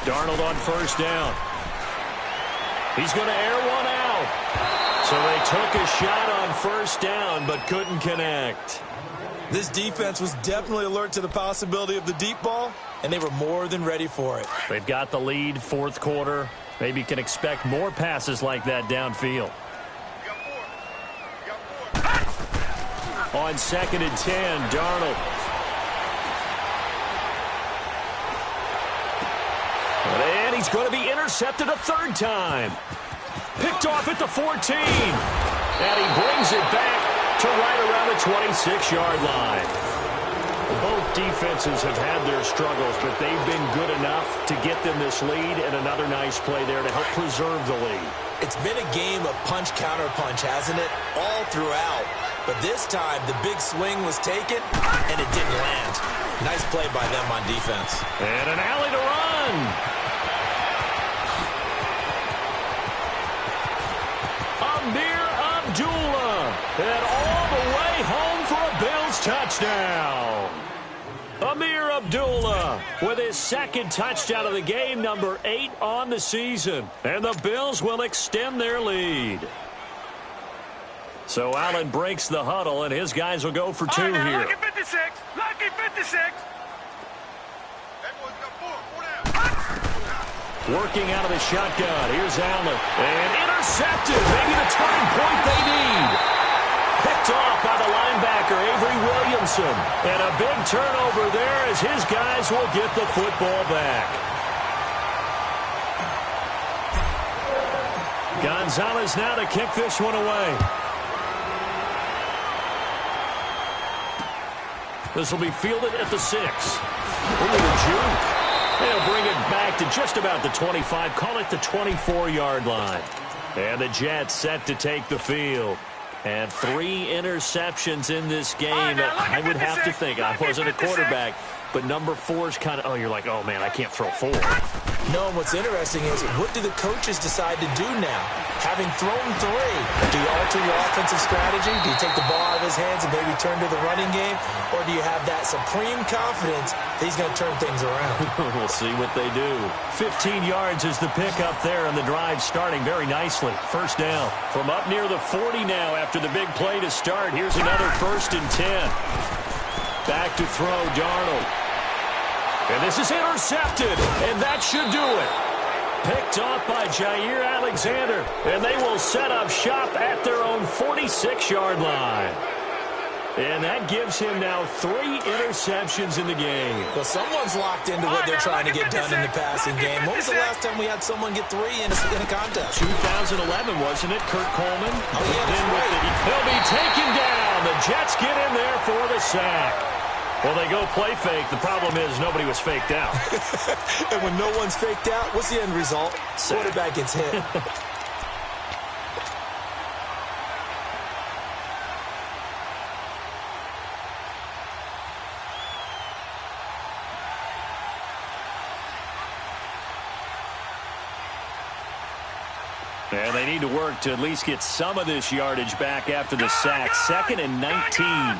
Darnold on first down. He's going to air one out. So they took a shot on first down but couldn't connect. This defense was definitely alert to the possibility of the deep ball, and they were more than ready for it. They've got the lead, fourth quarter. Maybe you can expect more passes like that downfield. On 2nd and 10, Darnold. And he's going to be intercepted a third time. Picked off at the 14. And he brings it back to right around the 26-yard line. Both defenses have had their struggles, but they've been good enough to get them this lead, and another nice play there to help preserve the lead. It's been a game of punch-counter-punch, hasn't it? All throughout. But this time, the big swing was taken, and it didn't land. Nice play by them on defense. And an alley to run. Amir Abdullah. And all the way home for a Bills touchdown. Amir Abdullah with his second touchdown of the game, number 8 on the season. And the Bills will extend their lead. So Allen breaks the huddle, and his guys will go for 2 here. Lucky 56. Lucky 56. Working out of the shotgun. Here's Allen. And intercepted. Maybe the turning point they need. Picked off by the linebacker, Avery Williamson. And a big turnover there as his guys will get the football back. Gonzalez now to kick this one away. This will be fielded at the 6. Ooh, the juke. They'll bring it back to just about the 25. Call it the 24-yard line. And the Jets set to take the field. And 3 interceptions in this game. I would have to think, I wasn't a quarterback, but number 4 is kind of, oh, you're like, oh, man, I can't throw 4. No, and what's interesting is, what do the coaches decide to do now? Having thrown 3, do you alter your offensive strategy? Do you take the ball out of his hands and maybe turn to the running game? Or do you have that supreme confidence that he's going to turn things around? We'll see what they do. 15 yards is the pickup there, and the drive starting very nicely. First down from up near the 40 now after the big play to start. Here's another 1st and 10. Back to throw, Darnold. And this is intercepted, and that should do it. Picked off by Jair Alexander, and they will set up shop at their own 46-yard line. And that gives him now 3 interceptions in the game. Well, someone's locked into what they're trying to get done in the passing game. When was the last time we had someone get 3 in a contest? 2011, wasn't it, Kurt Coleman? Oh, yeah, that's right. He'll be taken down. The Jets get in there for the sack. Well, they go play fake. The problem is nobody was faked out. And when no one's faked out, what's the end result? Quarterback gets hit. And they need to work to at least get some of this yardage back after the sack. 2nd and 19.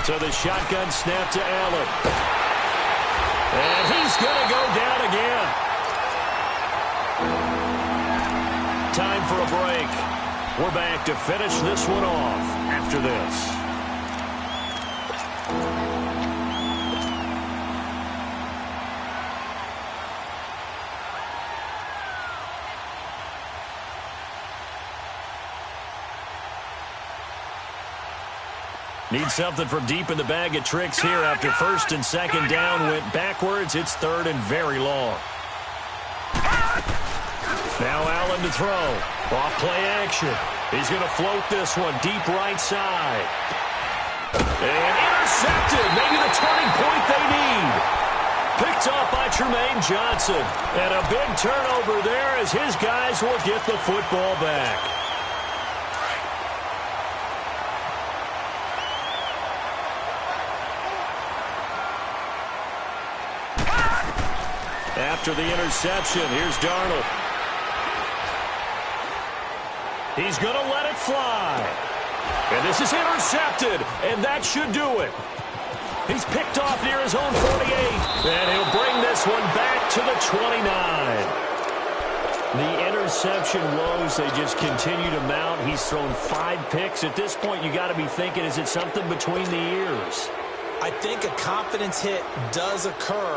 So the shotgun snap to Allen. And he's going to go down again. Time for a break. We're back to finish this one off after this. Need something from deep in the bag of tricks here after 1st and 2nd down went backwards. It's 3rd and very long. Now Allen to throw. Off play action. He's going to float this one deep right side. And intercepted. Maybe the turning point they need. Picked off by Tremaine Johnson. And a big turnover there as his guys will get the football back. After the interception, here's Darnold. He's going to let it fly. And this is intercepted, and that should do it. He's picked off near his own 48, and he'll bring this one back to the 29. The interception woes, they just continue to mount. He's thrown 5 picks. At this point, you got to be thinking, is it something between the ears? I think a confidence hit does occur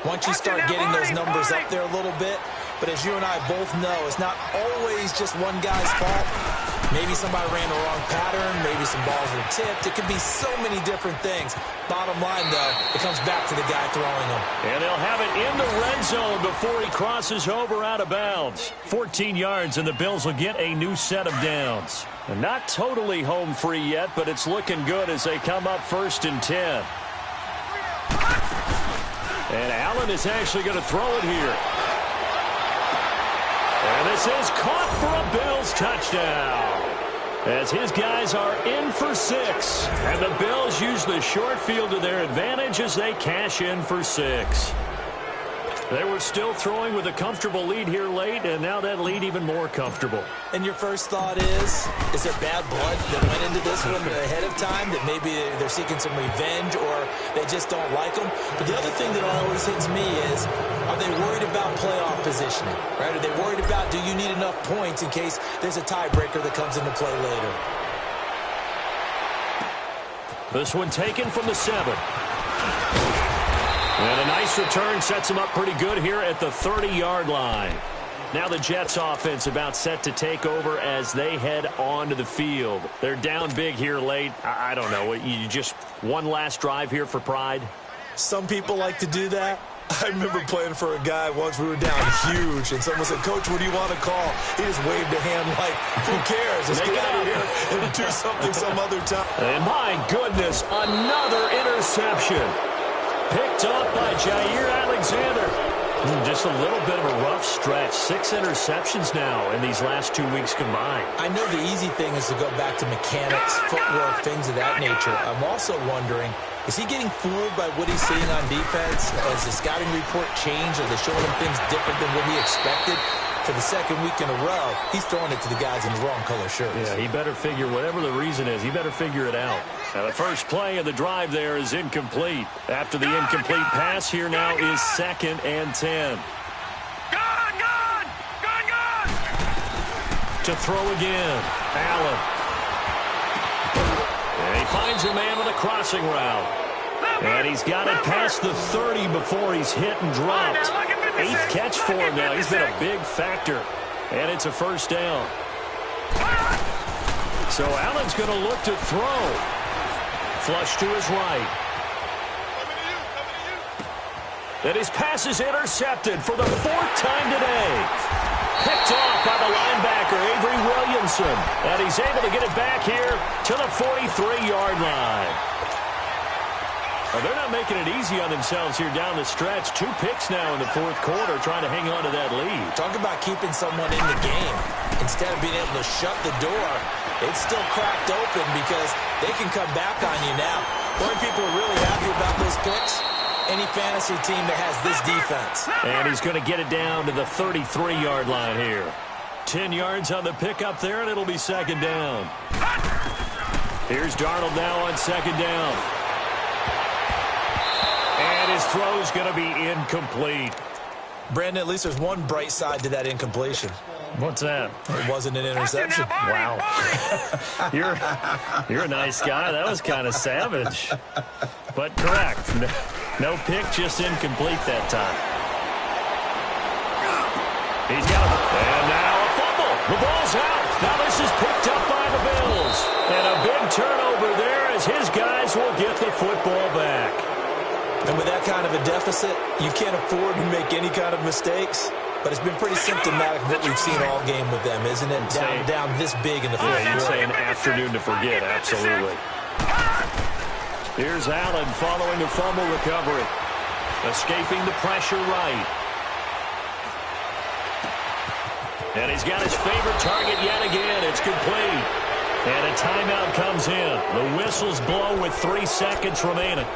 once you start getting those numbers up there a little bit. But as you and I both know, it's not always just one guy's fault. Maybe somebody ran the wrong pattern. Maybe some balls were tipped. It could be so many different things. Bottom line, though, it comes back to the guy throwing them. And they'll have it in the red zone before he crosses over out of bounds. 14 yards, and the Bills will get a new set of downs. And not totally home free yet, but it's looking good as they come up 1st and 10. And Allen is actually going to throw it here. And this is caught for a Bills touchdown. As his guys are in for 6. And the Bills use the short field to their advantage as they cash in for 6. They were still throwing with a comfortable lead here late, and now that lead even more comfortable. And your first thought is there bad blood that went into this one ahead of time, that maybe they're seeking some revenge or they just don't like them? But the other thing that always hits me is, are they worried about playoff positioning? Right? Are they worried about, do you need enough points in case there's a tiebreaker that comes into play later? This one taken from the 7. And a nice return sets him up pretty good here at the 30-yard line. Now the Jets offense about set to take over as they head onto the field. They're down big here late. I don't know. You just one last drive here for pride? Some people like to do that. I remember playing for a guy once. We were down huge, and someone said, "Coach, what do you want to call?" He just waved a hand like, who cares? Let's get out of here and do something some other time. And my goodness, another interception. Picked up by Jair Alexander. Just a little bit of a rough stretch. 6 interceptions now in these last 2 weeks combined. I know the easy thing is to go back to mechanics, footwork, things of that nature. I'm also wondering, is he getting fooled by what he's seeing on defense? Has the scouting report changed? Are they showing him things different than what he expected? For the second week in a row, he's throwing it to the guys in the wrong color shirts. Yeah, he better figure, whatever the reason is, he better figure it out. Now, the first play of the drive there is incomplete. After the incomplete pass, here now is 2nd and 10. Gone! To throw again, Allen. And he finds a man with a crossing route. And he's got it past the 30 before he's hit and dropped. 8th catch for him now. He's been a big factor. And it's a first down. So Allen's going to look to throw. Flush to his right. And his pass is intercepted for the 4th time today. Picked off by the linebacker, Avery Williamson. And he's able to get it back here to the 43-yard line. Well, they're not making it easy on themselves here down the stretch. 2 picks now in the 4th quarter, trying to hang on to that lead. Talk about keeping someone in the game. Instead of being able to shut the door, it's still cracked open because they can come back on you now. Boy, people are really happy about those picks. Any fantasy team that has this defense. And he's going to get it down to the 33-yard line here. 10 yards on the pickup there, and it'll be 2nd down. Here's Darnold now on 2nd down. And his throw's going to be incomplete. Brandon, at least there's one bright side to that incompletion. What's that? It wasn't an interception. Wow. You're a nice guy. That was kind of savage. But correct. No pick, just incomplete that time. He's got it. And now a fumble. The ball's out. Now this is picked up by the Bills. And a big turnover there as his guys will get the football back. And with that kind of a deficit, you can't afford to make any kind of mistakes. But it's been pretty symptomatic of what we've seen all game with them, isn't it? Down this big in the fourth. Yeah, you'd say an afternoon to forget, absolutely. Here's Allen following the fumble recovery. Escaping the pressure right. And he's got his favorite target yet again. It's complete. And a timeout comes in. The whistles blow with 3 seconds remaining.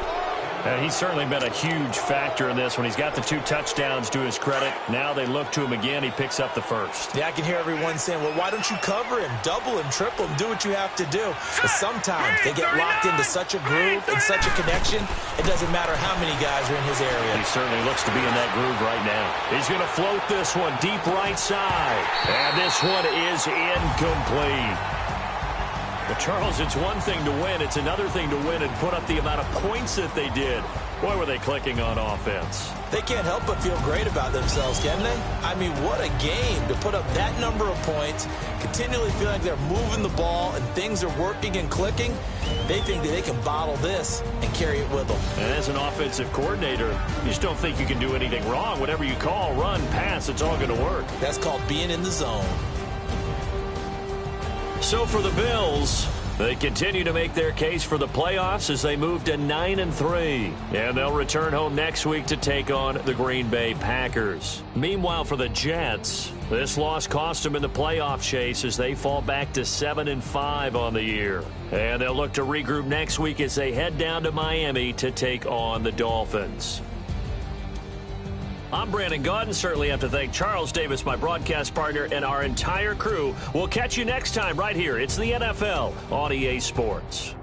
And he's certainly been a huge factor in this when he's got the 2 touchdowns to his credit. Now they look to him again. He picks up the first. Yeah, I can hear everyone saying, well, why don't you cover him, double him, triple him, do what you have to do. But sometimes they get locked into such a groove and such a connection, it doesn't matter how many guys are in his area. He certainly looks to be in that groove right now. He's going to float this one deep right side. And this one is incomplete. But, Charles, it's one thing to win. It's another thing to win and put up the amount of points that they did. Boy, were they clicking on offense. They can't help but feel great about themselves, can they? I mean, what a game to put up that number of points, continually feel like they're moving the ball and things are working and clicking. They think that they can bottle this and carry it with them. And as an offensive coordinator, you just don't think you can do anything wrong. Whatever you call, run, pass, it's all going to work. That's called being in the zone. So for the Bills, they continue to make their case for the playoffs as they move to 9-3. And they'll return home next week to take on the Green Bay Packers. Meanwhile, for the Jets, this loss cost them in the playoff chase as they fall back to 7-5 on the year. And they'll look to regroup next week as they head down to Miami to take on the Dolphins. I'm Brandon Gaudin. Certainly have to thank Charles Davis, my broadcast partner, and our entire crew. We'll catch you next time right here. It's the NFL on EA Sports.